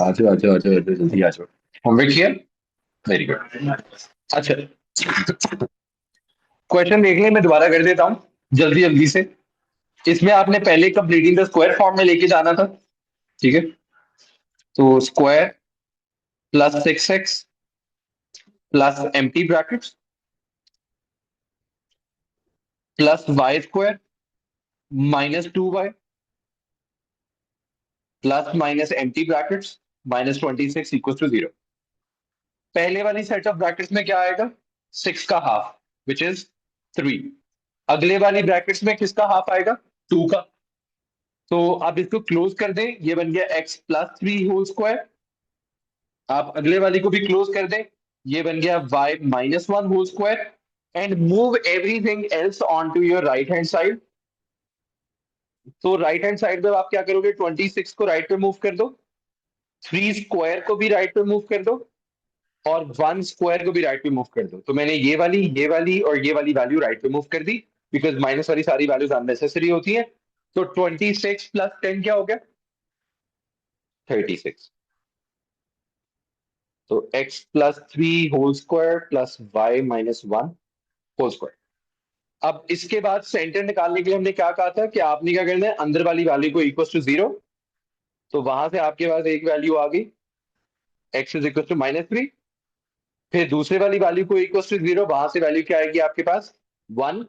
आ जाओ आ जाओ आ जाओ जल्दी आ जाओ। होमवर्क किया? Very good. अच्छा, क्वेश्चन देख ले, मैं दोबारा कर देता हूँ जल्दी जल्दी से। इसमें आपने पहले कंप्लीटिंग द स्क्वायर फॉर्म में लेके जाना था। ठीक है, तो square plus 6x plus empty brackets plus Y square -2y plus minus empty brackets -26 equal to 0। पहले वाली सेट ऑफ ब्रैकेट्स में क्या आएगा? 6 का हाफ विच इज 3। अगले वाली ब्रैकेट्स में किसका हाफ आएगा? 2 का। तो आप इसको क्लोज कर दें, ये बन गया x+3 होल स्क्वायर। आप अगले वाली को भी क्लोज कर दें, ये बन गया y-1 whole square. And move everything else on to your right hand side. तो राइट हैंड साइड में आप क्या करोगे? 26 को राइट पे मूव कर दो, 3 स्क्वायर को भी राइट पे मूव कर दो, और 1 स्क्वायर को भी राइट पे मूव कर दो। तो मैंने ये वाली और ये वाली वैल्यू राइट पे मूव कर दी, बिकॉज माइनस वाली सारी वैल्यूज अननेसेसरी होती हैं। तो 26 + 10 क्या हो गया? 36। तो x+3 whole square plus y-1 whole square. अब इसके बाद सेंटर निकालने के लिए हमने क्या कहा था कि आपने क्या करना है? अंदर वाली वैल्यू को इक्वल टू 0। तो वहां से आपके पास एक वैल्यू आ गई, x = -3। फिर दूसरे वाली वैल्यू को इक्वल टू 0, वहां से वैल्यू क्या आएगी आपके पास? 1।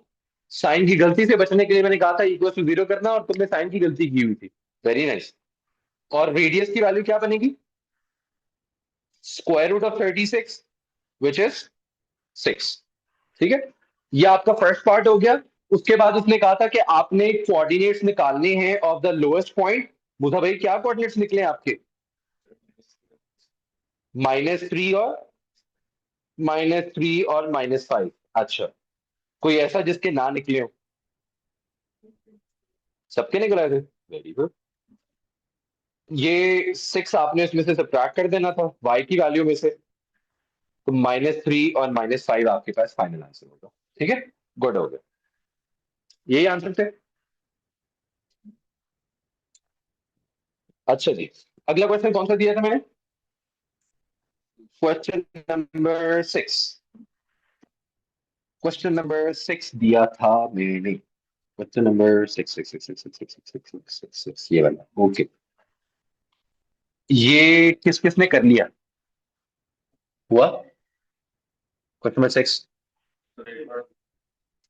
साइन की गलती से बचने के लिए मैंने कहा था इक्वल टू 0 करना, और तुमने साइन की गलती की हुई थी। Very nice. और रेडियस की वैल्यू क्या बनेगी? √36 विच इज 6। ठीक है, ये आपका फर्स्ट पार्ट हो गया। उसके बाद उसने कहा था कि आपने कोऑर्डिनेट्स निकालने हैं ऑफ द लोएस्ट पॉइंट। मुझा भाई, क्या कोऑर्डिनेट्स निकले आपके? -3 और -5। अच्छा, कोई ऐसा जिसके ना निकले हो? सबके निकल आए थे। Very good. ये 6 आपने इसमें से सब्ट्रैक्ट कर देना था y की वैल्यू में से। तो -3 और -5 आपके पास फाइनल आंसर होगा। ठीक है, गुड हो गया। यही आंसर थे। अच्छा जी, अगला क्वेश्चन कौन सा दिया था मैंने? Question number 6। क्वेश्चन नंबर 6 दिया था मैंने। क्वेश्चन नंबर 6 6 6 6 6 6 6 6 6 6 ये वाला। ओके, ये किस किस ने कर लिया हुआ? क्वेश्चन नंबर 6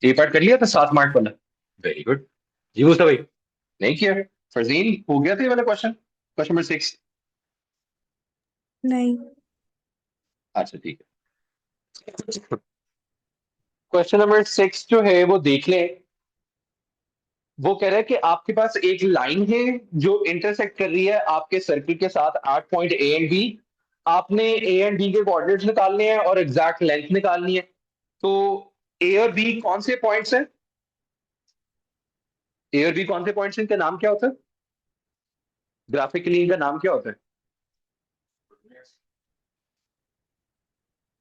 ए पार्ट कर लिया था, 7 मार्क वाला। Very good. जी मुस्ता भाई, नहीं किया? फरजीन, हो गया था ये वाला क्वेश्चन, क्वेश्चन नंबर 6? नहीं। अच्छा ठीक है। क्वेश्चन नंबर 6 जो है वो देख लें। वो कह रहा है कि आपके पास एक लाइन है जो इंटरसेक्ट कर रही है आपके सर्किल के साथ 8 पॉइंट ए एंड बी। आपने ए एंड बी के कोऑर्डिनेट्स निकालने हैं और एग्जैक्ट लेंथ निकालनी है। तो ए और बी कौन से पॉइंट्स हैं? ए और बी कौन से पॉइंट्स हैं, इनका नाम क्या होता है? ग्राफिकली इनका नाम क्या होता है?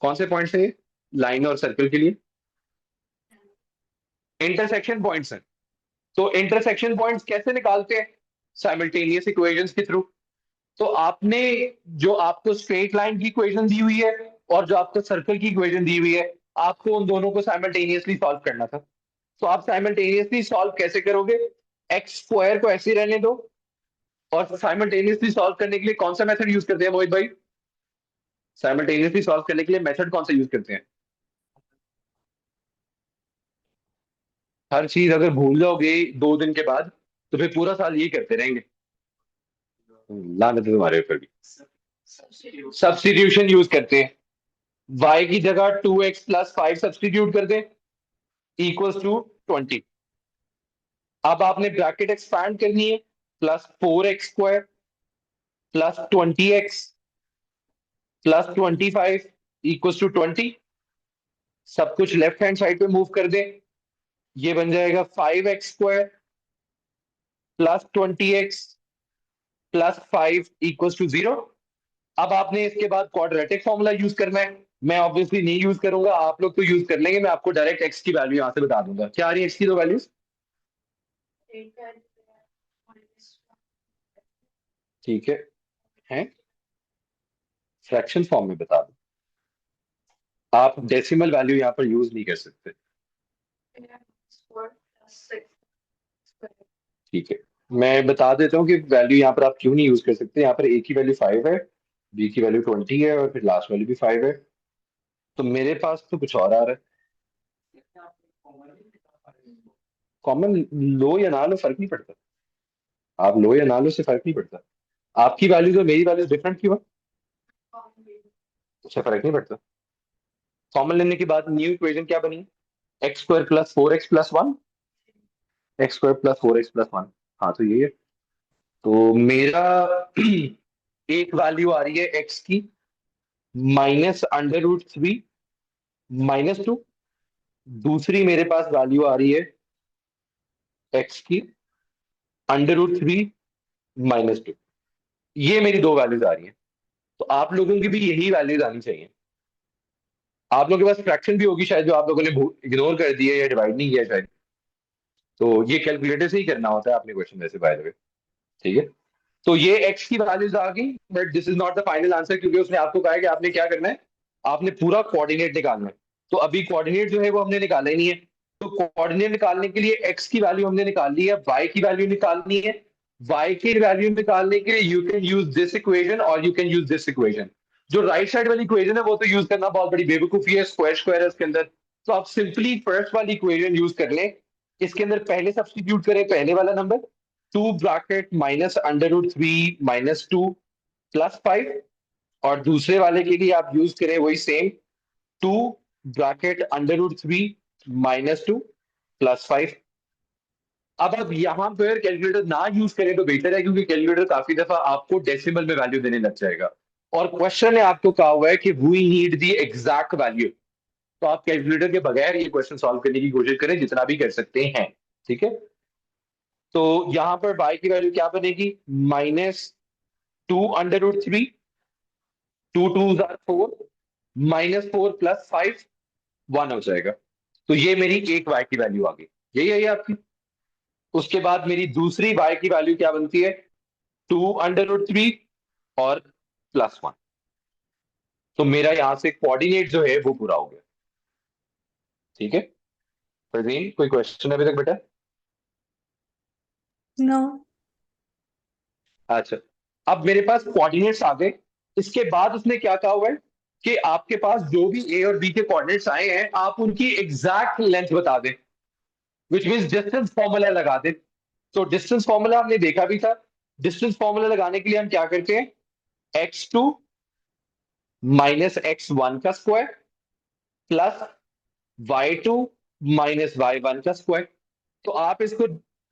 कौन से पॉइंट्स हैं ये लाइन और सर्कल के लिए? इंटरसेक्शन पॉइंट्स हैं। तो इंटरसेक्शन पॉइंट्स कैसे निकालते हैं? साइमल्टेनियस इक्वेशंस के थ्रू। तो आपने, जो आपको स्ट्रेट लाइन की इक्वेशन दी हुई है और जो आपको सर्कल की इक्वेशन दी हुई है, आपको उन दोनों को साइमल्टेनियसली सॉल्व करना था। तो आप साइमल्टेनियसली सॉल्व कैसे करोगे? एक्स स्क्वायर को ऐसे ही रहने दो, और साइमल्टेनियसली सॉल्व करने के लिए कौन सा मेथड यूज करते हैं मोहित भाई? साइमल्टेनियसली सॉल्व करने के लिए मेथड कौन सा यूज करते हैं? हर चीज अगर भूल जाओगे 2 दिन के बाद, तो फिर पूरा साल यही करते रहेंगे। लानत है तुम्हारे ऊपर भी। सब्स्टिट्यूशन यूज करते हैं। y की जगह 2x + 5 सब्स्टिट्यूट कर दें, इक्वल्स टू 20। अब आपने ब्रैकेट एक्सपैंड करनी है, +4x² +20x +25 इक्वल्स टू 20। सब कुछ लेफ्ट हैंड साइड पे मूव कर दें, ये बन जाएगा 5x² +20x +5 इक्वल्स टू 0। अब आपने इसके बाद क्वाड्रेटिक फॉर्मूला यूज करना है। मैं ऑब्वियसली नहीं यूज करूंगा, आप लोग तो यूज कर लेंगे। मैं आपको डायरेक्ट एक्स की वैल्यू यहां से बता दूंगा। क्या आ रही है एक्स की दो वैल्यूज? ठीक है फ्रैक्शन फॉर्म में बता दो। आप डेसिमल वैल्यू यहाँ पर यूज नहीं कर सकते। ठीक है, मैं बता देता हूँ कि वैल्यू यहाँ पर आप क्यों नहीं यूज कर सकते। यहाँ पर ए की वैल्यू 5 है, बी की वैल्यू 20 है, और फिर लास्ट वैल्यू भी 5 है। तो मेरे पास तो कुछ और आ रहा है। कॉमन लो या ना लो फर्क नहीं पड़ता। आप लो या ना लो से फर्क नहीं पड़ता। आपकी वैल्यू तो मेरी वैल्यू डिफरेंट क्यों है, उससे फर्क नहीं पड़ता। कॉमन लेने के बाद न्यू इक्वेशन क्या बनी? X square plus 4x+1। X square plus 4x+1। हाँ तो ये है। तो मेरा एक वैल्यू आ रही है एक्स की -√3 -2। दूसरी मेरे पास वैल्यू आ रही है एक्स की √3 -2। ये मेरी दो वैल्यूज आ रही हैं। तो आप लोगों की भी यही वैल्यूज आनी चाहिए। आप लोगों के पास फ्रैक्शन भी होगी शायद जो आप लोगों ने इग्नोर कर दिया या डिवाइड नहीं किया शायद। तो ये कैलकुलेटर से ही करना होता है आपने क्वेश्चन वैसे बाय द वे। ठीक है, तो ये एक्स की वैल्यूज आ गई, but this is not the final answer, क्योंकि उसने आपको कहा है कि आपने क्या करना है, आपने पूरा कोऑर्डिनेट निकालना है। तो अभी कोऑर्डिनेट जो है वो हमने निकाला ही नहीं है। तो कोऑर्डिनेट निकालने के लिए एक्स की वैल्यू हमने निकाल ली है, वाई की वैल्यू निकालनी है। वाई की वैल्यू निकालने के लिए you can use this equation और you can use this equation. जो राइट साइड वाली इक्वेशन है वो तो यूज करना बहुत बड़ी बेवकूफी है, स्क्वायर स्क्वायर है उसके अंदर। तो आप सिंपली फर्स्ट वाली इक्वेशन यूज कर लें। इसके अंदर पहले सब्स्टिट्यूट करें पहले वाला नंबर, 2 ब्रैकेट -√3 -2 +5। और दूसरे वाले के लिए आप यूज करें वही सेम, 2 ब्रैकेट √3 -2 +5। अब आप यहां पर कैलकुलेटर ना यूज करें तो बेहतर है, क्योंकि कैलकुलेटर काफी दफा आपको डेसिमल में वैल्यू देने लग जाएगा। और क्वेश्चन ने आपको कहा हुआ है कि we need the exact value. तो आप कैलकुलेटर के बगैर ये क्वेश्चन सॉल्व करने की कोशिश करें जितना भी कर सकते हैं। ठीक है, तो यहां पर बाई की वैल्यू क्या बनेगी? -2 √3, 2 2 4, -4 + 5, 1 हो जाएगा। तो ये मेरी एक वाई की वैल्यू आ गई। यही है ये आपकी। उसके बाद मेरी दूसरी वाई की वैल्यू क्या बनती है? 2 √3 और +1। तो मेरा यहां से कोऑर्डिनेट जो है वो पूरा हो गया। ठीक है, परवीन कोई क्वेश्चन अभी तक बेटा? नो। अच्छा, अब मेरे पास कोऑर्डिनेट्स आ गए। इसके बाद उसने क्या कहा हुआ है कि आपके पास जो भी ए और बी के कोऑर्डिनेट्स आए हैं आप उनकी एग्जैक्ट लेंथ बता दें, विच मीन्स डिस्टेंस फॉर्मूला लगा दें। तो डिस्टेंस फॉर्मूला हमने देखा भी था। डिस्टेंस फॉर्मूला लगाने के लिए हम क्या करते हैं? x2 -x1 का स्क्वायर प्लस y2 -y1 का स्क्वायर। तो आप इसको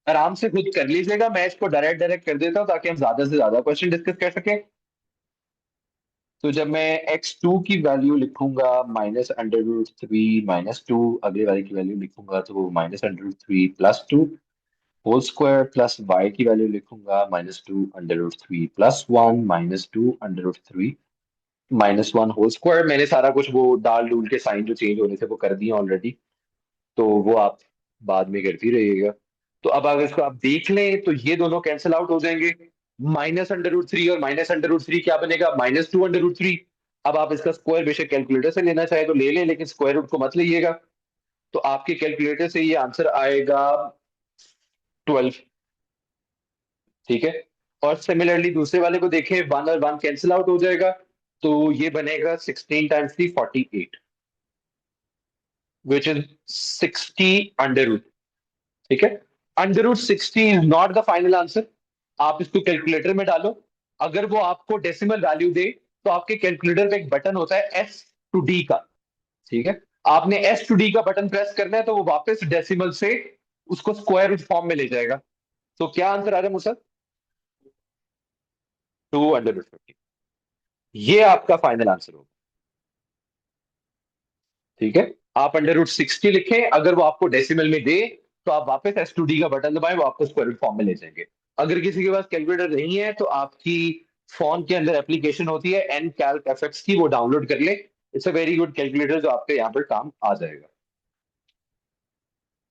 आराम से खुद कर लीजिएगा, मैं इसको डायरेक्ट डायरेक्ट कर देता हूं ताकि हम ज्यादा से ज्यादा क्वेश्चन डिस्कस कर सकें। तो जब मैं x2 की वैल्यू लिखूंगा -√3 -2, अगले वाले की वैल्यू लिखूंगा तो -√3 +2 होल स्क्वायर, प्लस y की वैल्यू लिखूंगा -2 √3 +1 -2 √3 -1 होल स्क्वायर। मैंने सारा कुछ वो डाल डूल के साइन जो चेंज होने थे वो कर दिए ऑलरेडी। तो वो आप बाद में करती रहिएगा। तो अब अगर इसको आप देख लें तो ये दोनों कैंसिल आउट हो जाएंगे। -√3 और -√3 क्या बनेगा? -2 √3। अब आप इसका स्क्वायर बेशक कैलकुलेटर से लेना चाहे तो ले लें, लेकिन स्क्वायर रूट को मत लीजिएगा। तो आपके कैलकुलेटर से ये आंसर आएगा 12। ठीक है, और सिमिलरली दूसरे वाले को देखें, 1 और 1 कैंसिल आउट हो जाएगा। तो ये बनेगा 16 टाइम्स 3 48, विच इज 60 √। ठीक है, √60 is not the final answer. आप इसको कैलकुलेटर में डालो। अगर वो आपको डेसिमल वैल्यू दे तो आपके कैलकुलेटर पे एक बटन होता है S to D का। ठीक है, आपने S to D का बटन प्रेस करना है तो वो वापस डेसिमल से उसको स्क्वायर रूट फॉर्म में ले जाएगा। तो क्या आंसर आ रहा है मुझे? 2 √50। ये आपका फाइनल आंसर होगा। ठीक है, आप √60 लिखें, अगर वो आपको डेसिमल में दे तो आप वापस S to D का बटन दबाएं, वो आपको स्क्वायर रूट फॉर्म में ले जाएंगे। अगर किसी के पास कैलकुलेटर नहीं है तो आपकी फोन के अंदर एप्लीकेशन होती है Ncalc की, वो डाउनलोड कर ले। It's a very good calculator जो आपके यहाँ पर काम आ जाएगा।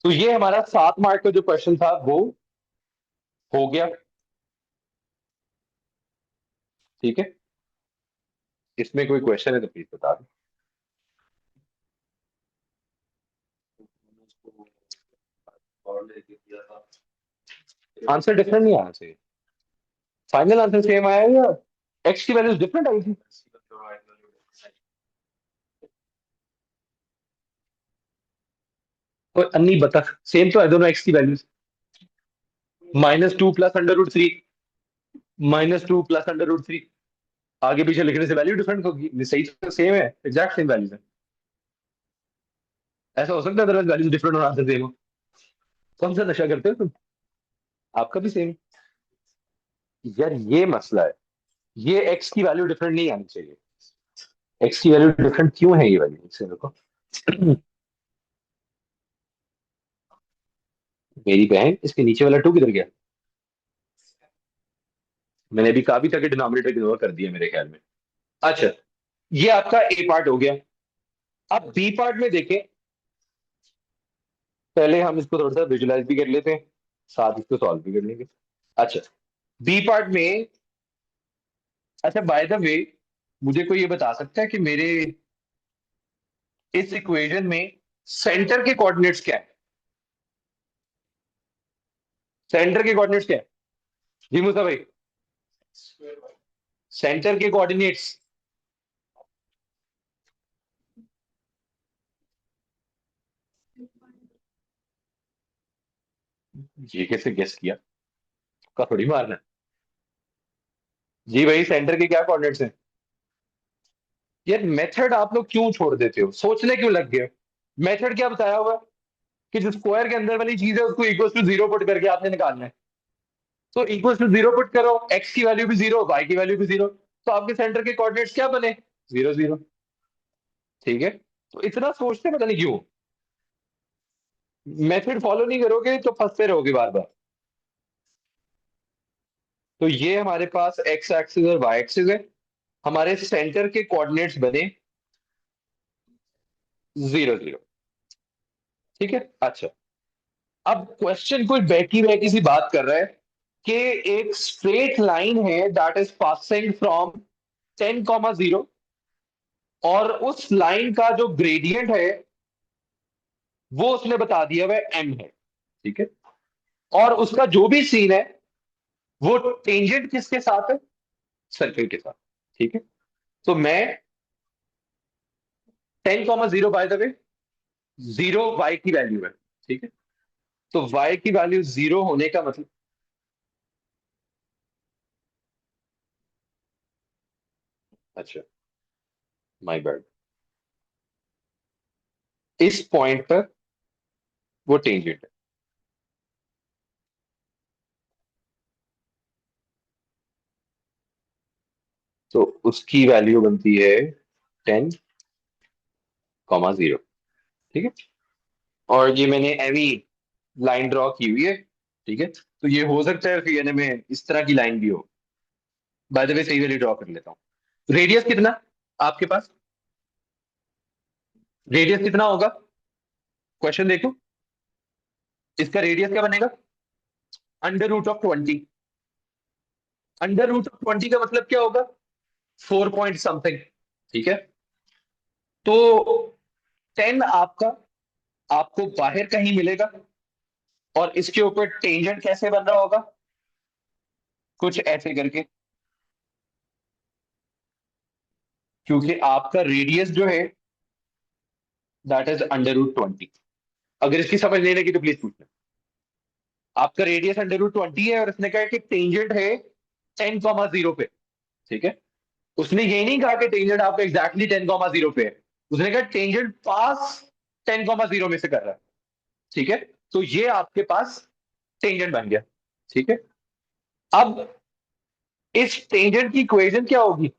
तो ये हमारा 7 मार्क का जो क्वेश्चन था वो हो गया। ठीक है, इसमें कोई क्वेश्चन है तो प्लीज बता दो। आंसर डिफरेंट नहीं आना चाहिए। फाइनल आंसर सेम आया या एक्स की वैल्यूज डिफरेंट आई थी? और अन्नी बतख सेम तो है दोनों एक्स की वैल्यूज। -2 + √3, -2 + √3। आगे पीछे लिखने से वैल्यू डिफरेंट होगी, सही तो सेम है, एग्जैक्ट सेम वैल्यूज है। ऐसा हो सकता है अदरवाइज वैल्यूज डिफरेंट और आंसर सेम हो। कौन सा नशा करते हो तुम? आपका भी सेम। यार ये मसला है, ये एक्स की वैल्यू डिफरेंट नहीं आनी चाहिए। एक्स की वैल्यू डिफरेंट क्यों है ये वैल्यू इससे देखो। मेरी बहन, इसके नीचे वाला 2 किधर गया? मैंने अभी काफी तक डिनोमिनेटर इग्नोर कर दिया मेरे ख्याल में। अच्छा, ये आपका ए पार्ट हो गया। अब बी पार्ट में देखें, पहले हम इसको थोड़ा सा विजुलाइज भी कर लेते हैं, साथ इसको सॉल्व भी कर लेंगे। अच्छा, बी पार्ट में, अच्छा बाय द वे, मुझे कोई ये बता सकता है कि मेरे इस इक्वेशन में सेंटर के कोऑर्डिनेट्स क्या है? सेंटर के कोऑर्डिनेट्स क्या है जी मूसा भाई? सेंटर के कोऑर्डिनेट्स। ये कैसे गेस किया? का थोड़ी मारना है। जी भाई, सेंटर के क्या कोऑर्डिनेट्स हैं? यार मेथड आप लोग क्यों छोड़ देते हो, सोचने क्यों लग गए हो? मेथड क्या बताया हुआ कि जो स्क्वायर के अंदर वाली चीज है उसको इक्वल टू जीरो पुट करके आपने निकालना है। तो इक्वल टू जीरो पुट करो, एक्स की वैल्यू भी जीरो, वाई की वैल्यू भी जीरो, तो आपके सेंटर के कोऑर्डिनेट्स क्या बने? 0 0। ठीक है, तो इतना सोचते पता नहीं क्यों। मेथड फॉलो नहीं करोगे तो फंसते रहोगे बार बार। तो ये हमारे पास एक्स एक्सिस और वाई एक्सिस है, हमारे सेंटर के कोऑर्डिनेट्स बने 0 0। ठीक है, अच्छा, अब क्वेश्चन कोई बैकी बैकी सी बात कर रहा है कि एक स्ट्रेट लाइन है दैट इज पासिंग फ्रॉम 10 0, और उस लाइन का जो ग्रेडियंट है वो उसने बता दिया वह एम है। ठीक है, और उसका जो भी सीन है वो टेंजेंट किसके साथ है? सर्कल के साथ। ठीक है, तो मैं 10 0 बाय द वे, 0 y की वैल्यू है। ठीक है, तो y की वैल्यू 0 होने का मतलब, अच्छा माय बैड, इस पॉइंट पर वो टेंजेंट है। तो उसकी वैल्यू बनती है 10 0। ठीक है, और ये मैंने एवी लाइन ड्रॉ की हुई है। ठीक है, तो ये हो सकता है फिर में इस तरह की लाइन भी हो। बाय द वे सही वाली ड्रॉ कर लेता हूँ। रेडियस कितना आपके पास? रेडियस कितना होगा? क्वेश्चन देखो, इसका रेडियस क्या बनेगा? √20। √20 का मतलब क्या होगा? 4 पॉइंट समथिंग। ठीक है, तो 10 आपका आपको बाहर कहीं मिलेगा, और इसके ऊपर टेंजेंट कैसे बन रहा होगा? कुछ ऐसे करके, क्योंकि आपका रेडियस जो है दैट इज √20। अगर इसकी समझ नहीं लगी तो प्लीज पूछना। आपका रेडियस √20 है और इसने कहा कि टेंजेंट है 10 0 पे। ठीक है, उसने ये नहीं कहा कि टेंजेंट आपका एग्जैक्टली 10 0 पे है, उसने कहा टेंजेंट पास 10 0 में से कर रहा है। ठीक है, तो ये आपके पास टेंजेंट बन गया। ठीक है, अब इस टेंजेंट की इक्वेशन क्या होगी?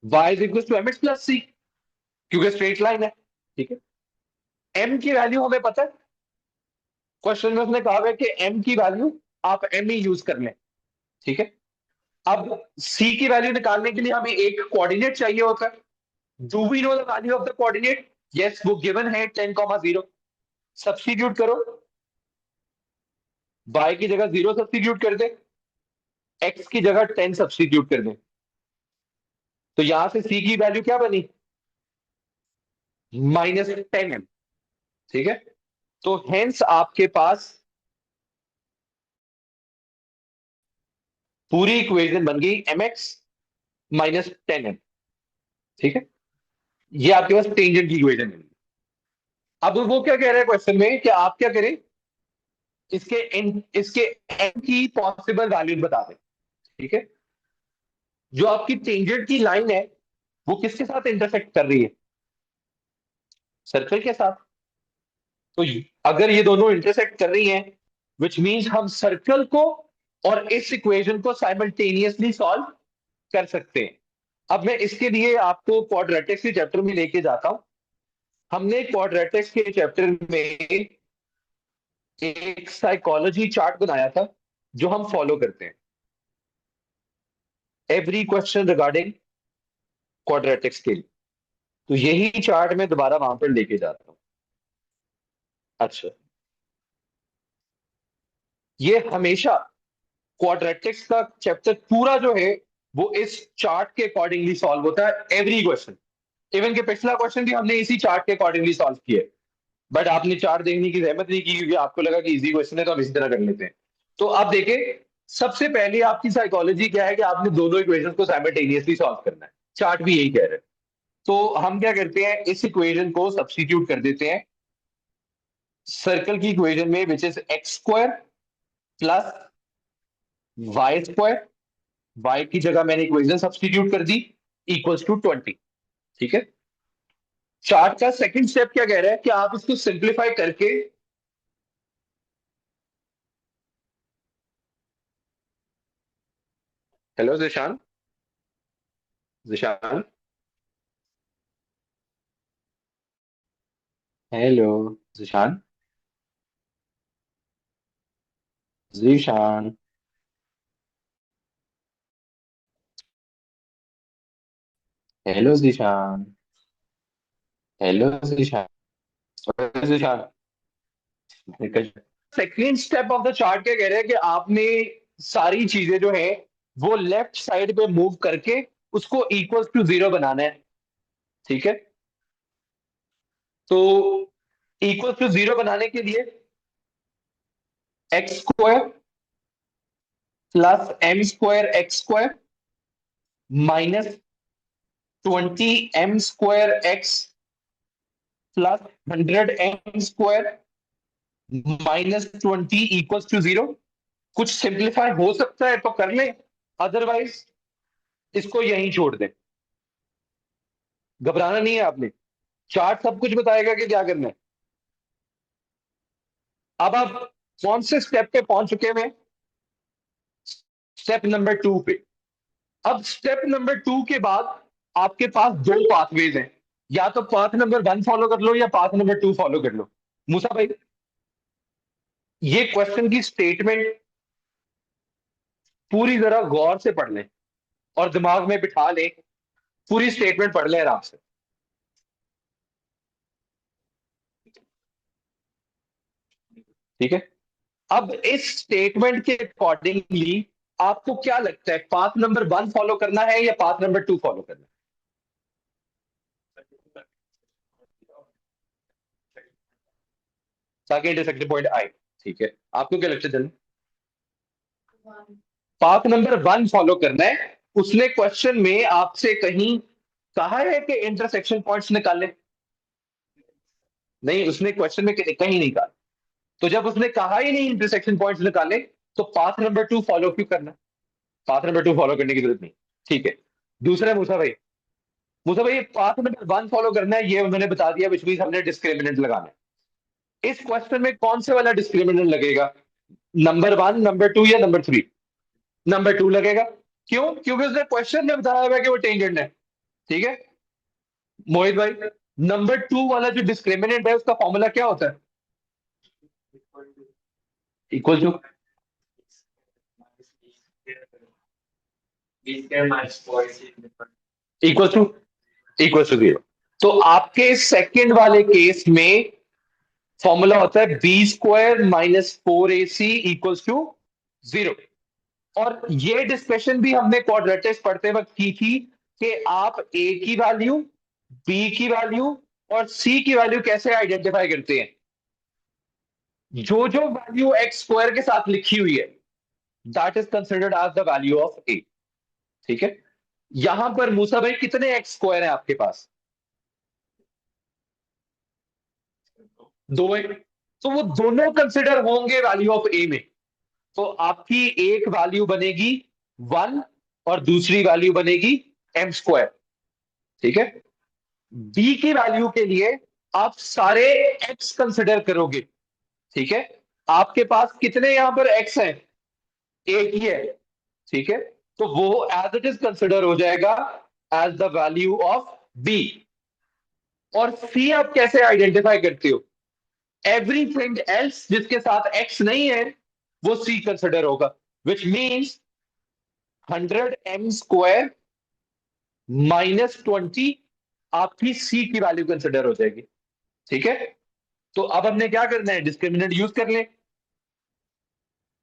y is equal to M X plus C, क्योंकि स्ट्रेट लाइन है। ठीक है, m की वैल्यू हमें पता है, क्वेश्चन में उसने कहा है कि m की वैल्यू आप m ही यूज कर लें। ठीक है, अब c की वैल्यू निकालने के लिए हमें एक कोऑर्डिनेट चाहिए होता है। Do we know the value of the coordinate? Yes, वो गिवन है 10 0। सब्स्टिट्यूट करो, y की जगह 0 सब्स्टिट्यूट कर दे, एक्स की जगह 10 सब्सटीट्यूट कर दें, तो यहां से सी की वैल्यू क्या बनी, -10m। ठीक है, तो हेंस आपके पास पूरी इक्वेशन बन गई mx -10m। ठीक है, ये आपके पास टेंजेंट की इक्वेशन बन गई। अब वो क्या कह रहा है क्वेश्चन में कि आप क्या करें, इसके n की पॉसिबल वैल्यू बता दें। ठीक है, जो आपकी टेंजेंट की लाइन है वो किसके साथ इंटरसेक्ट कर रही है, सर्कल के साथ। तो अगर ये दोनों इंटरसेक्ट कर रही हैं, विच मींस हम सर्कल को और इस इक्वेशन को साइमल्टेनियसली सॉल्व कर सकते हैं। अब मैं इसके लिए आपको क्वाड्रेटिक्स के चैप्टर में लेके जाता हूं। हमने क्वाड्रेटिक्स के चैप्टर में एक साइकोलॉजी चार्ट बनाया था जो हम फॉलो करते हैं एवरी क्वेश्चन रिगार्डिंग क्वाड्रेटिक्स के लिए। तो यही चार्ट मैं दोबारा वहां पर लेके जाता हूं। अच्छा, ये हमेशा क्वाड्रेटिक्स का चैप्टर पूरा जो है वो इस चार्ट के अकॉर्डिंगली सॉल्व होता है एवरी क्वेश्चन। इवन के पिछला क्वेश्चन भी हमने इसी चार्ट के अकॉर्डिंगली सॉल्व किया, बट आपने चार्ट देखने की जहमत नहीं की क्योंकि आपको लगा कि इजी क्वेश्चन है तो हम इसी तरह कर लेते हैं। तो आप देखें, सबसे पहले आपकी साइकोलॉजी क्या है कि आपने दोनों इक्वेशन को साइमल्टेनियसली सॉल्व करना है। चार्ट भी यही कह रहे हैं। तो हम क्या करते हैं, इस इक्वेशन को सब्स्टिट्यूट कर देते हैं सर्कल की इक्वेशन में, which is x² plus y²। y की जगह मैंने इक्वेशन सब्स्टिट्यूट कर दी, इक्वल्स टू 20। ठीक है, चार्ट का सेकंड स्टेप क्या कह रहा है कि आप इसको सिंप्लीफाई करके, hello Zeeshan, Zeeshan, hello Zeeshan, Zeeshan, hello Zeeshan, hello Zeeshan, Zeeshan. Second step of the chart क्या कह रहे हैं कि आपने सारी चीजें जो है वो लेफ्ट साइड पे मूव करके उसको इक्वल टू 0 बनाना है। ठीक है, तो इक्वल टू 0 बनाने के लिए x² plus m² x² -20m² x plus 100m² -20 equal to 0। कुछ सिंप्लीफाई हो सकता है तो कर लें, अदरवाइज इसको यहीं छोड़ दें। घबराना नहीं है आपने, चार्ट सब कुछ बताएगा कि क्या करना है। अब आप कौन से स्टेप पे पहुंच चुके हैं, स्टेप नंबर 2 पे। अब स्टेप नंबर 2 के बाद आपके पास दो पाथवेज हैं, या तो पाथ नंबर 1 फॉलो कर लो या पाथ नंबर 2 फॉलो कर लो। मूसा भाई, ये क्वेश्चन की स्टेटमेंट पूरी जरा गौर से पढ़ लें और दिमाग में बिठा लें, पूरी स्टेटमेंट पढ़ लें आराम से। ठीक है, अब इस स्टेटमेंट के अकॉर्डिंगली आपको क्या लगता है, पाथ नंबर 1 फॉलो करना है या पाथ नंबर 2 फॉलो करना है ताकि इंटरसेक्शन पॉइंट आए। ठीक है, आपको क्या लगता है जल्दी, पाथ नंबर 1 फॉलो करना है। उसने क्वेश्चन में आपसे कहीं कहा है कि इंटरसेक्शन पॉइंट्स निकाले, नहीं उसने क्वेश्चन में कहीं नहीं कहा। तो जब उसने कहा ही नहीं इंटरसेक्शन पॉइंट्स निकाले, तो पाथ नंबर 2 फॉलो क्यों करना, पाथ नंबर 2 फॉलो करने की जरूरत नहीं। ठीक है, दूसरा मूसा भाई, मूसा भाई पाथ नंबर 1 फॉलो करना है ये उन्होंने बता दिया, विच मींस हमने डिस्क्रिमिनेंट लगाना है। इस क्वेश्चन में कौन से वाला डिस्क्रिमिनेंट लगेगा, नंबर 1, नंबर 2 या नंबर 3? नंबर 2 लगेगा। क्यों, क्योंकि उसने क्वेश्चन में बताया हुआ है कि वो टेंजेंट है। ठीक है, मोहित भाई, नंबर 2 वाला जो डिस्क्रिमिनेंट है उसका फॉर्मूला क्या होता है, equal to equal to equal to 0। तो आपके सेकंड वाले केस में फॉर्मूला होता है b² -4ac इक्वल्स टू 0। और ये डिस्कशन भी हमने क्वाड्रेटिक्स पढ़ते वक्त की थी कि आप ए की वैल्यू, बी की वैल्यू और सी की वैल्यू कैसे आइडेंटिफाई करते हैं। जो जो वैल्यू एक्स स्क्वायर के साथ लिखी हुई है that is considered as the value of A. ठीक है। यहां पर मूसा भाई कितने एक्स स्क्वायर है आपके पास? दो है। तो वो दोनों कंसिडर होंगे वैल्यू ऑफ ए में। तो आपकी एक वैल्यू बनेगी 1 और दूसरी वैल्यू बनेगी एम स्क्वायर। ठीक है। बी की वैल्यू के लिए आप सारे एक्स कंसिडर करोगे। ठीक है। आपके पास कितने यहां पर एक्स हैं? एक ही है। ठीक है। तो वो एज इट इज कंसिडर हो जाएगा as the value of B. और सी आप कैसे आइडेंटिफाई करते हो? एवरीथिंग एल्स जिसके साथ एक्स नहीं है वो सी कंसिडर होगा, विच मीन्स 100 m² -20 आपकी सी की वैल्यू कंसिडर हो जाएगी। ठीक है। तो अब हमने क्या करना है, डिस्क्रिमिनेंट यूज कर ले।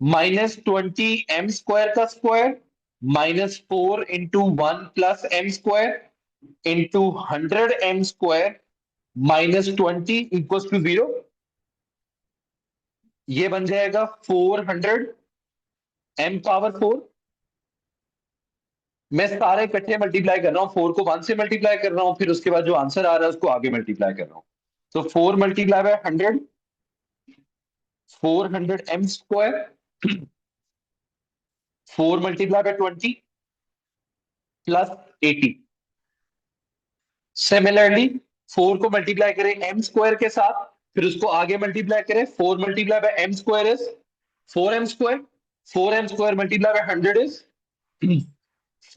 -20 m² का स्क्वायर -4 × 1 + m² इंटू 100 m² -20 = 0। ये बन जाएगा 400 m⁴। मैं सारे इकट्ठे मल्टीप्लाई कर रहा हूँ, 4 को 1 से मल्टीप्लाई कर रहा हूँ, फिर उसके बाद जो आंसर आ रहा है उसको आगे मल्टीप्लाई कर रहा हूँ। तो 4 × 100 400 m²। 4 × 20 +80। सिमिलरली 4 को मल्टीप्लाई करें m² के साथ, फिर उसको आगे मल्टीप्लाई करें। 4 × m² is 4m²। 4m² × 100 is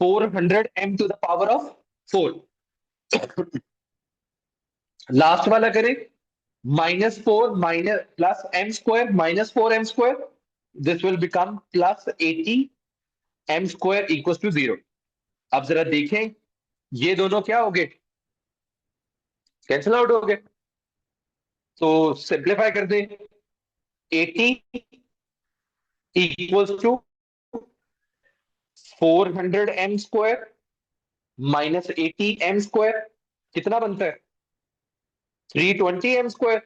400 m⁴ last वाला करें -4 minus +m² -4m²। This will become +80 m² = 0। अब जरा देखें, ये दोनों क्या हो गए? कैंसिल आउट हो गए। तो सिंप्लीफाई कर दें। 80 = 400 m² -80 m²। कितना बनता है? 320 m²।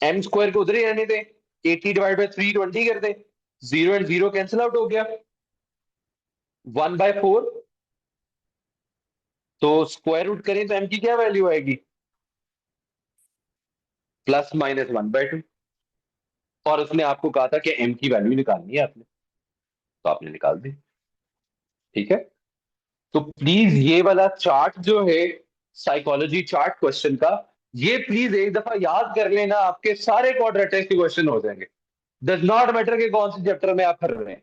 m² को उधर ही रहने दें। 80/320 कर दें। 0 एंड 0 कैंसिल आउट हो गया। 1/4। तो स्क्वायर रूट करें तो m की क्या वैल्यू आएगी? ±1/2। और उसने आपको कहा था कि m की वैल्यू निकालनी है आपने, तो आपने निकाल दी। ठीक है। तो प्लीज ये वाला चार्ट जो है, साइकोलॉजी चार्ट क्वेश्चन का, ये प्लीज एक दफा याद कर लेना, आपके सारे क्वाड्रेटिक्स के क्वेश्चन हो जाएंगे। डज नॉट मैटर कि कौन से चैप्टर में आप पढ़ रहे हैं।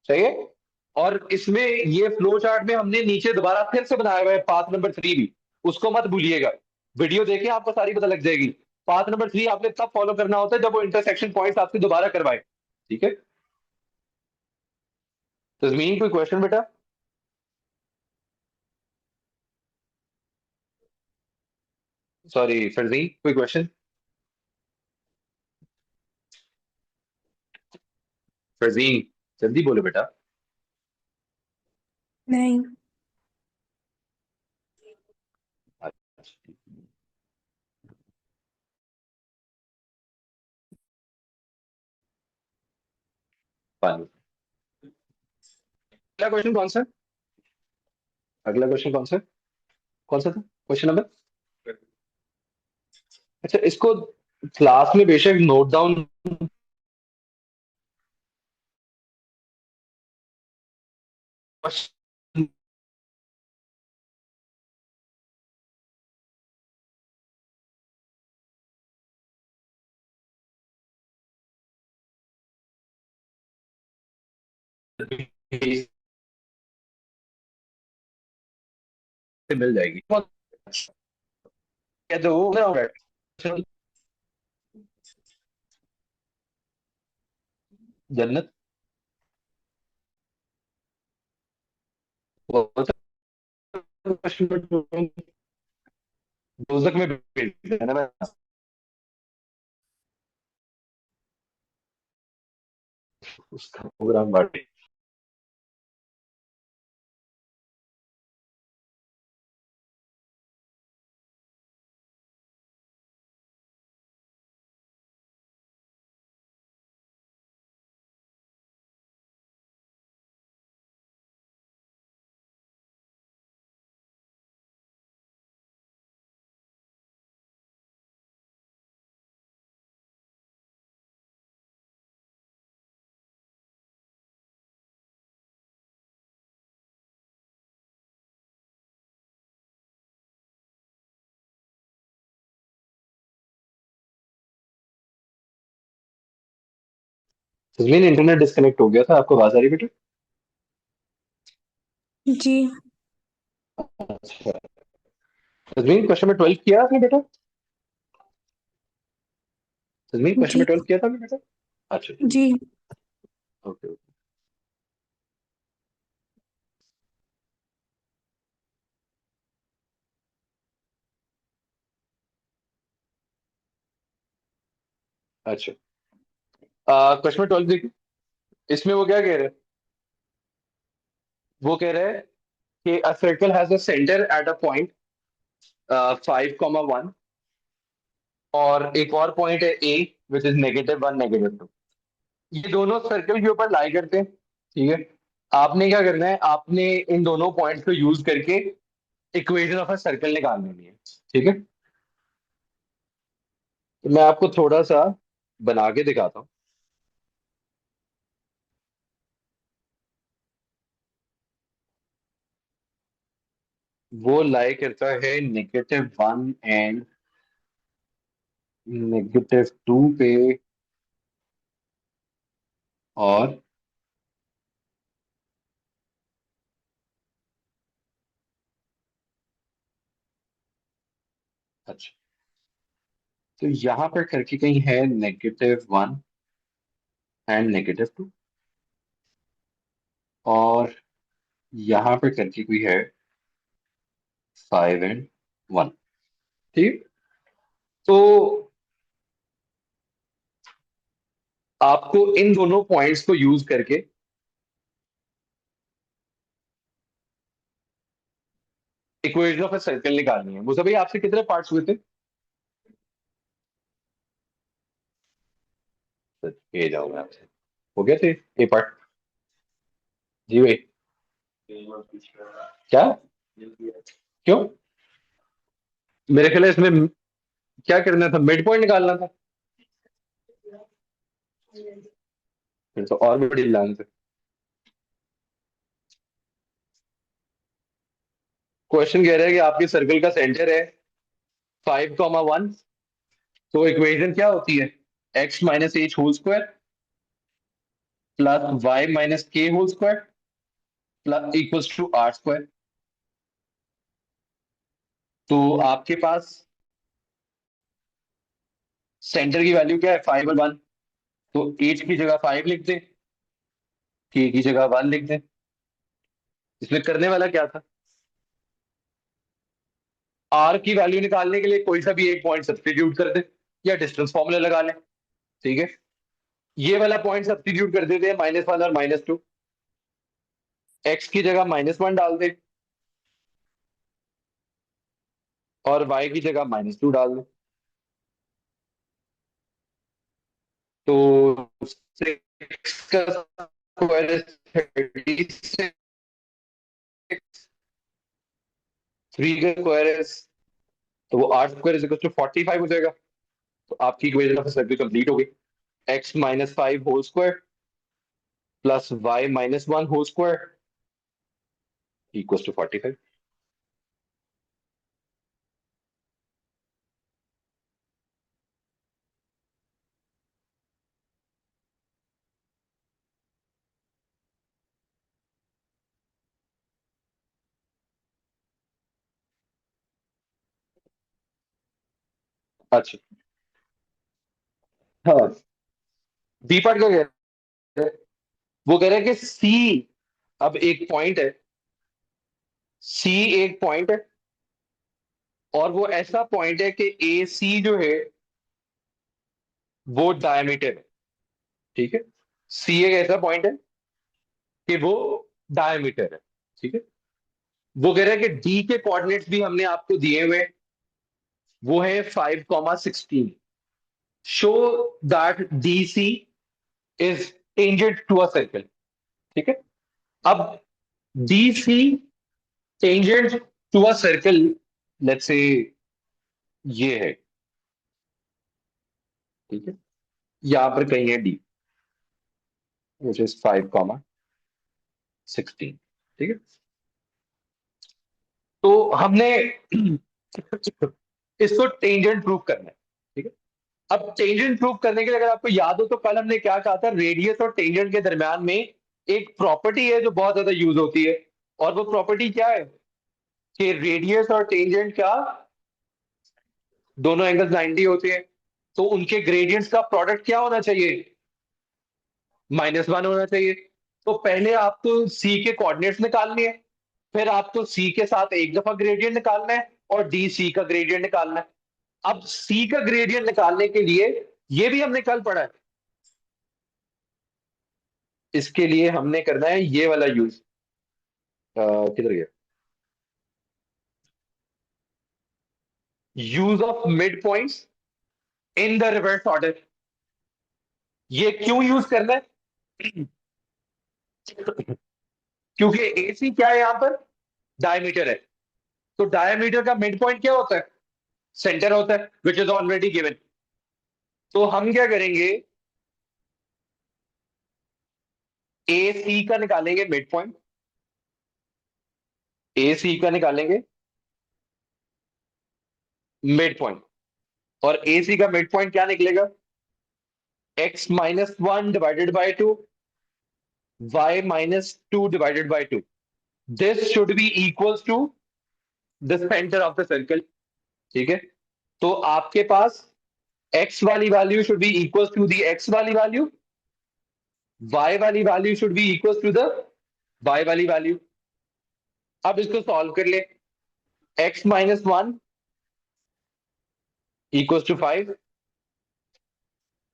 सही है। और इसमें ये फ्लो चार्ट में हमने नीचे दोबारा फिर से बनाया हुआ है पाथ नंबर 3 भी, उसको मत भूलिएगा। वीडियो देखें, आपको सारी पता लग जाएगी। पाथ नंबर 3 आपने तब फॉलो करना होता है जब वो इंटरसेक्शन पॉइंट्स आपसे दोबारा करवाए। ठीक है। तस्मीन कोई क्वेश्चन बेटा? सॉरी फरजीन, कोई क्वेश्चन? फरजीन, जल्दी बोलो बेटा। नहीं। पानी। अगला क्वेश्चन कौन सा? अगला क्वेश्चन कौन सा? कौन सा था क्वेश्चन नंबर? अच्छा, इसको क्लास में बेशक नोट डाउन मिल जाएगी। क्या तो वो ना, जन्नत दोजक में भेज देना। मैं उसका प्रोग्राम बांटे। तस्मीन इंटरनेट डिस्कनेक्ट हो गया था, आपको आवाज आ रही बेटा? जी। अच्छा। तस्मीन क्वेश्चन में 12 किया आपने बेटा? तस्मीन क्वेश्चन जी। में 12 किया था आपने बेटा? अच्छा ठीक जी। है। Okay okay. अच्छा, क्वेश्चन में 12 देखिए। इसमें वो क्या कह रहे हैं? वो कह रहे हैं कि a circle has a centre at a point 5,1, और एक और पॉइंट है ए विच इज -1 -2। ये दोनों सर्कल के ऊपर लाई करते हैं, ठीक है। आपने क्या करना है, आपने इन दोनों पॉइंट्स को यूज करके इक्वेशन ऑफ अ सर्कल निकाल लेनी है, ठीक है। तो मैं आपको थोड़ा सा बना के दिखाता हूँ। वो लाई करता है -1 एंड -2 पे, और अच्छा, तो यहाँ पर करके कहीं है -1 एंड -2, और यहाँ पर करके कोई है 5 एंड 1, ठीक। तो आपको इन दोनों पॉइंट्स को यूज करके इक्वेशन ऑफ अ सर्कल निकालनी है। मुझे भाई आपसे कितने पार्ट्स हुए थे? तो ये जाऊंगा आपसे, हो गया थे ए पार्ट? जी भाई। क्या? क्यों? मेरे ख्याल है इसमें क्या करना था, मिड पॉइंट निकालना था। फिर तो और बड़ी लाइन है। क्वेश्चन कह रहा है कि आपके सर्कल का सेंटर है 5,1। तो इक्वेशन क्या होती है? x - h whole square plus y - k whole square plus equals to r square. तो आपके पास सेंटर की वैल्यू क्या है? 5 और 1। तो h की जगह 5 लिख दें, k की जगह 1 लिख दें। इसमें करने वाला क्या था? r की वैल्यू निकालने के लिए कोई सा भी एक पॉइंट सब्सटीट्यूट कर दे, या डिस्टेंस फॉर्मूला लगा लें, ठीक है। ये वाला पॉइंट सब्सटीट्यूट कर देते हैं, -1 और -2। x की जगह -1 डाल दे, और y की जगह -2 डाल दे। तो 6 का स्क्वायर इज 36, 3 का स्क्वायर इज, तो वो r² इज इक्वल टू 45 हो जाएगा। तो आपकी इक्वेशन ऑफ सर्कल कंप्लीट हो गई। x - 5 whole square plus y - 1 whole square equal to 45। अच्छा, हाँ। बी पार्ट का कह रहे हैं, वो कह रहे हैं कि सी अब एक पॉइंट है, सी एक पॉइंट है, और वो ऐसा पॉइंट है कि ए सी जो है वो डायमीटर है, ठीक है। सी एक ऐसा पॉइंट है कि वो डायमीटर है, ठीक है। वो कह रहा है कि डी के कोऑर्डिनेट्स भी हमने आपको दिए हुए हैं, वो है 5,16। Show that D C is tangent to a circle, ठीक है। अब D C tangent to a circle, let's say ये है, ठीक है। यहां पर कहीं है डी, विच इज 5,16, ठीक है। तो हमने इसको टेंजेंट प्रूव करना है, ठीक है। अब टेंजेंट प्रूव करने के लिए अगर आपको याद हो तो कल हमने क्या कहा था, रेडियस और टेंजेंट के दरमियान में एक प्रॉपर्टी है जो बहुत ज्यादा यूज होती है, और वो प्रॉपर्टी क्या है कि रेडियस और टेंजेंट क्या, दोनों एंगल्स 90 होते हैं, तो उनके ग्रेडियंट्स का प्रोडक्ट क्या होना चाहिए, -1 होना चाहिए। तो पहले आपको सी के कोऑर्डिनेट्स निकालने हैं, फिर आपको सी के साथ एक दफा ग्रेडियंट निकालना है और डी सी का ग्रेडियंट निकालना है। अब सी का ग्रेडियंट निकालने के लिए, ये भी हमने कल पढ़ा है, इसके लिए हमने करना है ये वाला यूज, किधर गया, use of mid points in the reverse order. ये क्यों यूज करना है, क्योंकि ए सी क्या है यहां पर, डायमीटर है। तो डायमीटर का मिड पॉइंट क्या होता है, सेंटर होता है, विच इज ऑलरेडी गिवन। तो हम क्या करेंगे, ए सी का निकालेंगे मिड पॉइंट, ए सी का निकालेंगे मिड पॉइंट, और ए सी का मिड पॉइंट क्या निकलेगा, x-1 divided by 2, y-2 divided by 2। This should be equals to the centre of the circle, ठीक है। तो आपके पास x वाली value should be equals to the x वाली वैल्यू, y वाली value should be equals to the y वाली value. अब इसको सॉल्व कर ले, x-1 इक्वल्स टू 5,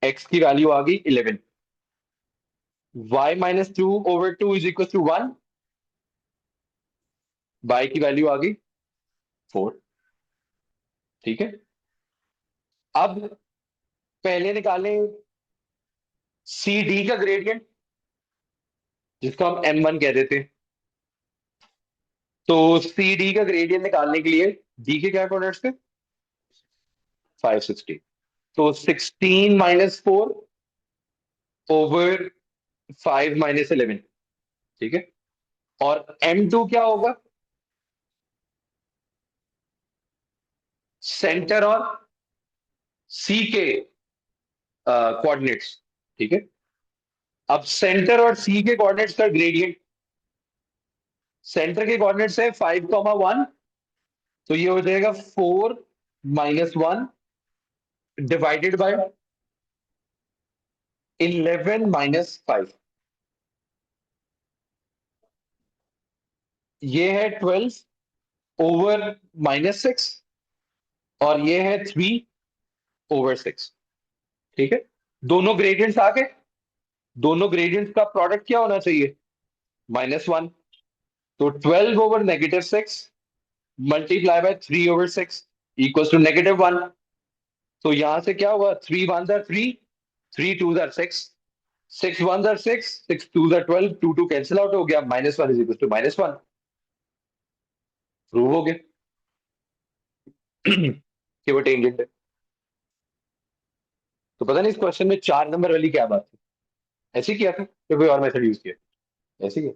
x की वैल्यू आ गई 11, y-2/2 is equal to 1, y की वैल्यू आ गई 4, ठीक है। अब पहले निकालें सी डी का ग्रेडियंट, जिसको हम m1 कह देते हैं। तो सी डी का ग्रेडियंट निकालने के लिए डी के क्या कोऑर्डिनेट्स थे, 560। तो 16-4/5-11, ठीक है। और m2 क्या होगा, सेंटर और सी के कोऑर्डिनेट्स, ठीक है। अब सेंटर और सी के कोऑर्डिनेट्स का ग्रेडियंट, सेंटर के कोऑर्डिनेट्स है 5,1, तो ये हो जाएगा 4-1 डिवाइडेड बाय 11-5। ये है 12/-6, और ये है 3/6, ठीक है। दोनों ग्रेडियंट्स आ गए, दोनों ग्रेडियंट्स का प्रोडक्ट क्या होना चाहिए, -1। तो 12/-6 मल्टीप्लाई बाय 3/6 इक्वल्स टू -1। तो यहां से क्या हुआ, 3 1 3, 3 2 6, 6 1 6, 6 2 12, 2 2 कैंसिल आउट हो गया, -1 इज इक्वल टू -1, प्रूव हो गया कि वो टेंजेंट है। तो पता नहीं इस क्वेश्चन में 4 नंबर वाली क्या बात थी, ऐसे किया था या कोई और मेथड यूज किया, ऐसे किया।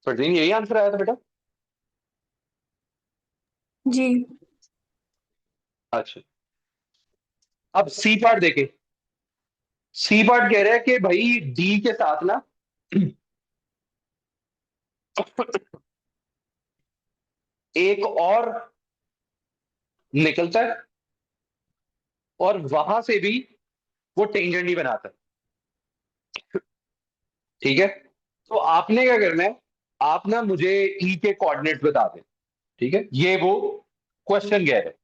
फरदीन यही आंसर आया था बेटा। जी। अच्छा, अब सी पार्ट देखें। सी पार्ट कह रहा है कि भाई डी के साथ ना एक और निकलता है, और वहां से भी वो टेंजेंट ही बनाता है, ठीक है। तो आपने क्या करना है, आप ना मुझे ई के कोऑर्डिनेट्स बता दें, ठीक है। ये वो क्वेश्चन कह रहे हैं।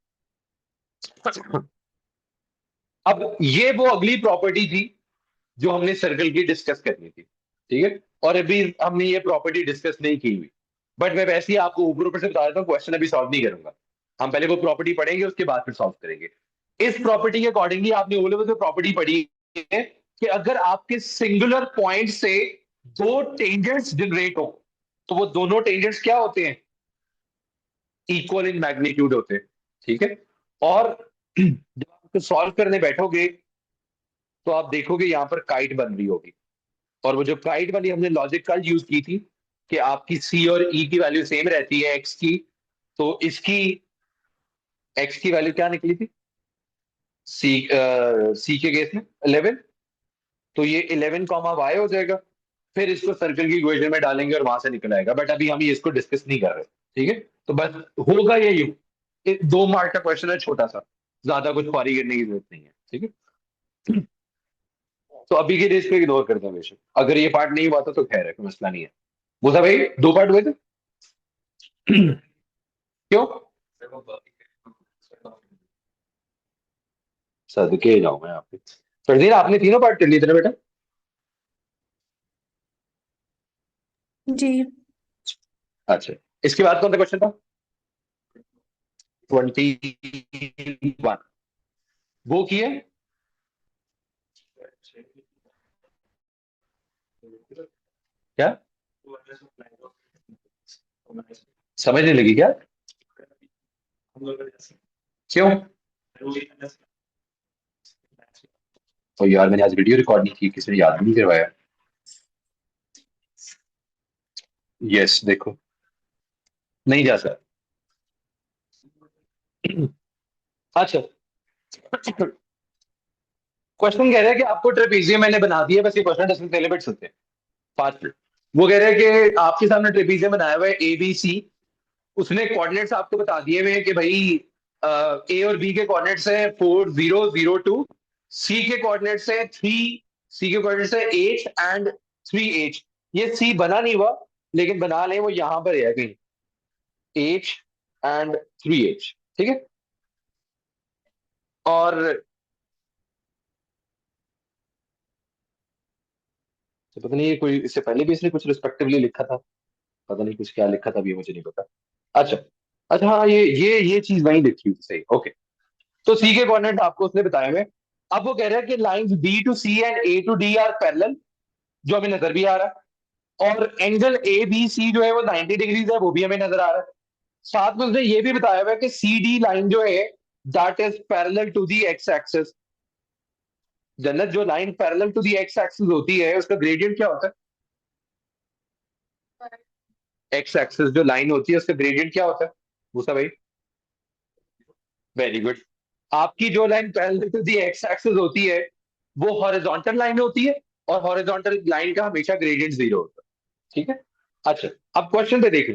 अब ये वो अगली प्रॉपर्टी थी जो हमने सर्कल की डिस्कस करनी थी, ठीक है। और अभी हमने ये प्रॉपर्टी डिस्कस नहीं की हुई, बट मैं वैसे ही आपको ऊपर ऊपर से बता देता हूँ, क्वेश्चन अभी सॉल्व नहीं करूंगा। हम पहले वो प्रॉपर्टी पढ़ेंगे, उसके बाद फिर सॉल्व करेंगे। इस प्रॉपर्टी के अकॉर्डिंगली आपने ओ लेवल में प्रॉपर्टी पढ़ी है कि अगर आपके सिंगुलर पॉइंट से दो टेंजेंट्स जनरेट हो, तो वो दोनों टेंजेंट्स क्या होते हैं? इक्वल इन मैग्नीट्यूड होते हैं, ठीक है। और जब आप सॉल्व करने बैठोगे तो आप देखोगे यहां पर काइट बन रही होगी। और वो जो काइट वाली हमने लॉजिक कल यूज की थी कि आपकी सी और ई की वैल्यू सेम रहती है एक्स की, तो इसकी एक्स की वैल्यू क्या निकली थी? सी, सी के केस में 11। तो ये 11 वाई हो जाएगा। फिर इसको सर्कल की इक्वेशन में डालेंगे और वहां से निकल आएगा, बट अभी हम ये इसको डिस्कस नहीं कर रहे, ठीक है। तो बस होगा ये 2 मार्क का क्वेश्चन है, छोटा सा, ज्यादा कुछ पारी करने की जरूरत नहीं है, ठीक है। तो अभी के लिए इसको इग्नोर करते हैं बेशक, अगर ये पार्ट नहीं हुआ था तो खैर है, कोई मसला नहीं है। बोला भाई 2 पार्ट हुए थे। क्यों? सदके जाऊं मैं आप पे। फरदीन, आपने तीनों पार्ट कर लिए थे ना बेटा? जी। अच्छा, इसके बाद कौन सा क्वेश्चन था? 21। वो किए? क्या? समझ नहीं लगी क्या? क्यों? तो यार मैंने आज वीडियो रिकॉर्ड नहीं की, किसी ने याद भी नहीं करवाया। यस, देखो, नहीं जा सकता। अच्छा, क्वेश्चन कह रहा है कि आपको ट्रेपीजियम मैंने बना दिया, बस ये क्वेश्चन 10 मिनट पहले सुनते हैं, 5 मिनट। वो कह रहे हैं कि आपके सामने ट्रेपीजियम बनाया हुआ है ए बी सी। उसने कोऑर्डिनेट्स आपको बता दिए हुए हैं कि भाई ए और बी के कोऑर्डिनेट्स हैं 4002, सी के कोऑर्डिनेट्स हैं 3, सी के कोऑर्डिनेट्स है 8 एंड 3H। ये सी बना नहीं हुआ, लेकिन बना लें, वो यहां पर है कहीं, H एंड 3H, ठीक है। और तो पता नहीं ये कोई इससे पहले भी इसने कुछ रिस्पेक्टिवली लिखा था, पता नहीं कुछ क्या लिखा था, अभी मुझे नहीं पता। अच्छा, अच्छा, हाँ, ये चीज वहीं लिखी हुई थी, सही, ओके। तो सी के कोऑर्डिनेट आपको उसने बताए हुए। अब वो कह रहा है कि lines B to C and A to D are parallel, जो हमें नजर भी आ रहा है। और एंगल ए बी सी जो है वो 90 डिग्रीज है, वो भी हमें नजर आ रहा है। साथ में उसने ये भी बताया हुआ है कि सी डी लाइन जो है that is parallel to the X axis. Jannat, जो line parallel to the X axis होती है उसका ग्रेडियंट क्या होता है? एक्स एक्सिस जो लाइन होती है उसका ग्रेडियंट क्या होता है मूसा भाई? Very good. आपकी जो line parallel to the X axis होती है वो हॉरिजॉन्टल लाइन होती है, और हॉरिजॉन्टल लाइन का हमेशा ग्रेडियंट 0 होता है, ठीक है। अच्छा, अब क्वेश्चन पे देखें।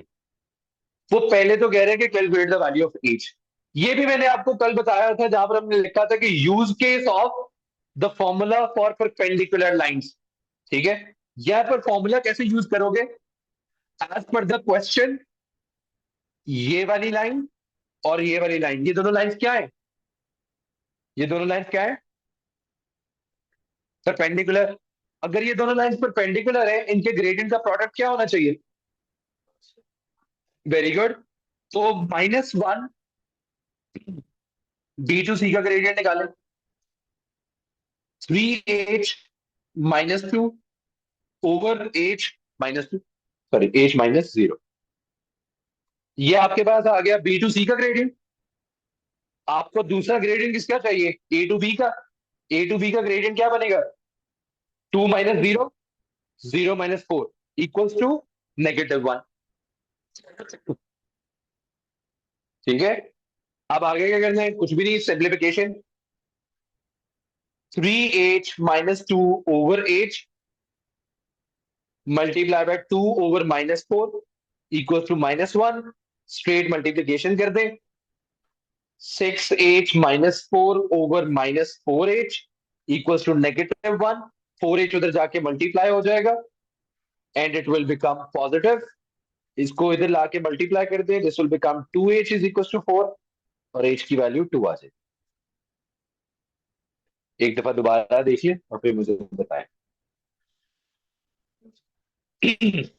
वो पहले तो कह रहे हैं कि calculate the value of H. ये भी मैंने आपको कल बताया था, जहां पर हमने लिखा था कि use case of the formula for perpendicular lines, ठीक है। यह पर फॉर्मूला कैसे यूज करोगे? एज पर द क्वेश्चन, ये वाली लाइन और ये वाली लाइन, ये दोनों लाइंस क्या है? ये दोनों लाइंस क्या है? परपेंडिकुलर। अगर ये दोनों लाइंस परपेंडिकुलर है, इनके ग्रेडियंट का प्रोडक्ट क्या होना चाहिए? Very good. तो -1 बी टू सी का ग्रेडियंट निकालें। 3H-2 over H-2, sorry H-0। ये आपके पास आ गया बी टू सी का ग्रेडियंट। आपको दूसरा ग्रेडियंट किसका चाहिए? ए टू बी का। ए टू बी का ग्रेडियंट क्या बनेगा? 2 - 0, 0 - 4 इक्वल्स टू -1, ठीक है। अब आगे क्या करना है? कुछ भी नहीं, simplification. 3H-2 over H multiply by 2 over -4 equal to -1। Straight multiplication कर दें। 6H-4 over -4H equal to -1। 4H उधर जाके मल्टीप्लाई हो जाएगा and it will become positive. इसको इधर लाके मल्टीप्लाई कर दें, this will become 2H is equal to 4, और H की वैल्यू 2 आ जाएगी। एक दफा दोबारा देखिए और फिर मुझे बताएं। ठीक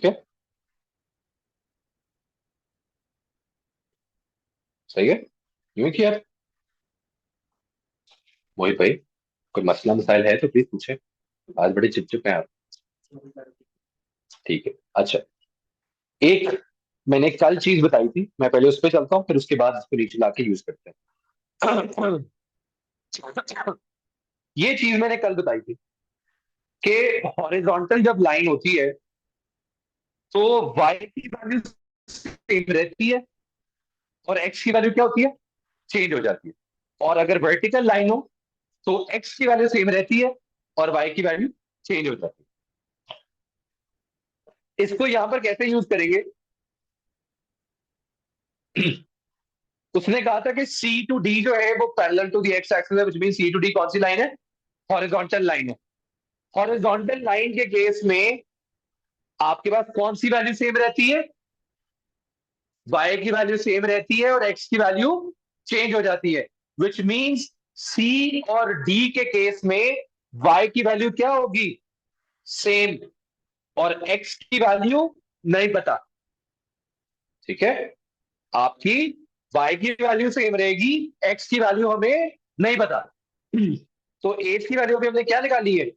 है, सही है। यूं किया। मोहित भाई, कोई मसला मसाइल है तो प्लीज पूछे। आज बड़े चिपचिप हैं आप। ठीक है, अच्छा। एक मैंने कल चीज बताई थी, मैं पहले उस पर चलता हूँ, फिर उसके बाद इसको नीचे लाके यूज करते हैं। ये चीज मैंने कल बताई थी कि हॉरिजॉन्टल जब लाइन होती है तो y की वैल्यू सेम रहती है और x की वैल्यू क्या होती है, चेंज हो जाती है। और अगर वर्टिकल लाइन हो तो x की वैल्यू सेम रहती है और y की वैल्यू चेंज हो जाती है। इसको यहां पर कैसे यूज करेंगे? उसने कहा था कि C टू D जो है वो parallel to the X axis है, which means C to D कौन सी लाइन है? हॉरिजॉन्टल लाइन है। हॉरिजॉन्टल लाइन के केस में आपके पास कौन सी वैल्यू सेम रहती है? y की वैल्यू सेम रहती है और x की वैल्यू चेंज हो जाती है, विच मींस C और D के केस में y की वैल्यू क्या होगी? सेम। और x की वैल्यू नहीं पता। ठीक है, आपकी y की वैल्यू सेम रहेगी, x की वैल्यू हमें नहीं पता। तो एज की वैल्यू भी हमने क्या निकाली है?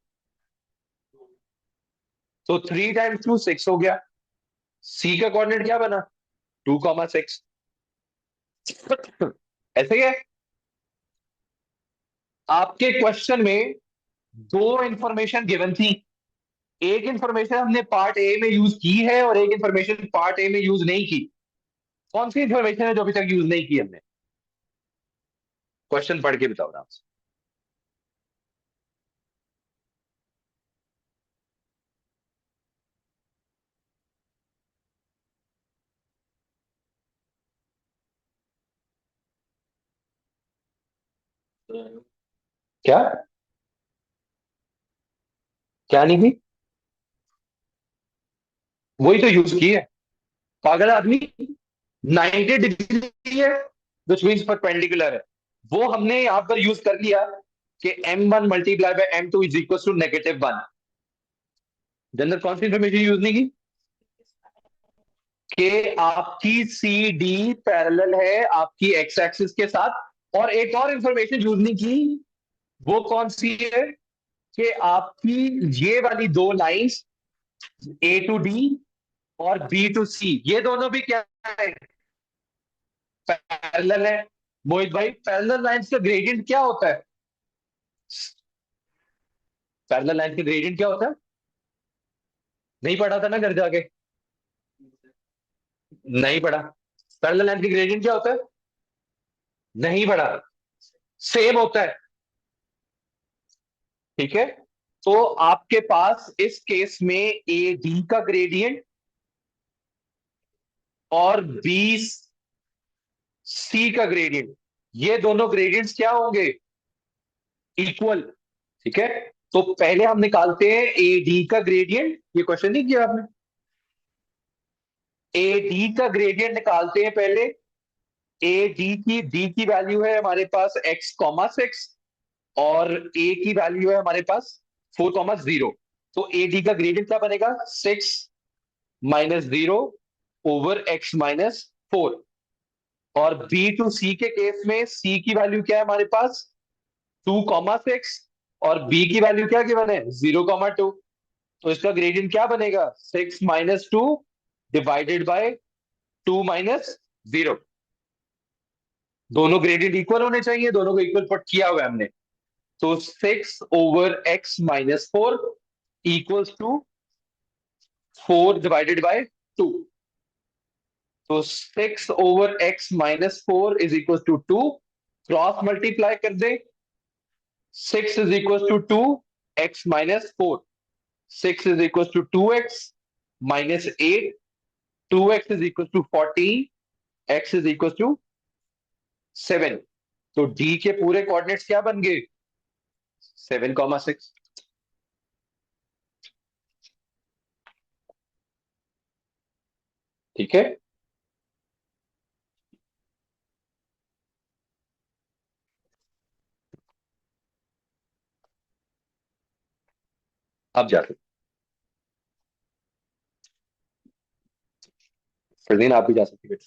तो 3 टाइम्स 2 6 हो गया। C का कोऑर्डिनेट क्या बना? 2, 6। ऐसे ही है। आपके क्वेश्चन में दो इंफॉर्मेशन गिवन थी। एक इंफॉर्मेशन हमने पार्ट ए में यूज की है और एक इंफॉर्मेशन पार्ट ए में यूज नहीं की। कौन सी इंफॉर्मेशन है जो अभी तक यूज नहीं की हमने? क्वेश्चन पढ़ के बताओ आराम से। क्या? क्या नहीं की? वही तो यूज की है, पागल आदमी। 90 डिग्री है, विच मीन्स परपेंडिकुलर है। वो हमने यहां पर यूज कर लिया कि m1 × m2 = -1 जनरल कौन सी इंफॉर्मेशन यूज नहीं की? कि आपकी सी डी पैरेलल है आपकी एक्स एक्सिस के साथ। और एक और इंफॉर्मेशन यूज नहीं की, वो कौन सी है? कि आपकी ये वाली दो लाइंस ए टू डी और बी टू सी, ये दोनों भी क्या है? पैरेलल है। मोहित भाई, पैरेलल लाइंस का ग्रेडियंट क्या होता है? पैरेलल लाइन का ग्रेडियंट क्या होता है? नहीं पढ़ा था ना घर जाके? नहीं पढ़ा। पैरेलल लाइन का ग्रेडियंट क्या होता है? नहीं पढ़ा। सेम होता है। ठीक है, तो आपके पास इस केस में ए डी का ग्रेडियंट और बी सी का ग्रेडियंट, ये दोनों ग्रेडियंट्स क्या होंगे? इक्वल। ठीक है, तो पहले हम निकालते हैं ए डी का ग्रेडियंट। ये क्वेश्चन नहीं किया आपने? ए डी का ग्रेडियंट निकालते हैं पहले। डी की वैल्यू है हमारे पास x, 6 और ए की वैल्यू है हमारे पास 4, 0। तो ए डी का ग्रेडियंट क्या बनेगा? 6 - 0/x - 4। और बी टू सी के केस में सी की वैल्यू क्या है हमारे पास? 2, 6। और बी की वैल्यू क्या गिवन है? 0, 2। तो इसका ग्रेडियंट क्या बनेगा? 6 - 2 / 2 - 0। दोनों ग्रेडियंट इक्वल होने चाहिए, दोनों को इक्वल पुट किया हुआ है हमने। तो 6/x - 4 इक्वल्स टू 4/2। तो 6/x - 4 is equal to 2। Cross multiply कर दे। 6 is equal to 2x - 4। 6 is equal to 2x - 8। 2x is equal to 14। x is equal to 7। तो डी के पूरे कोऑर्डिनेट्स क्या बन गए? 7, 6। ठीक है, अब जा सकते, फरदीन आप भी जा सकती हैं।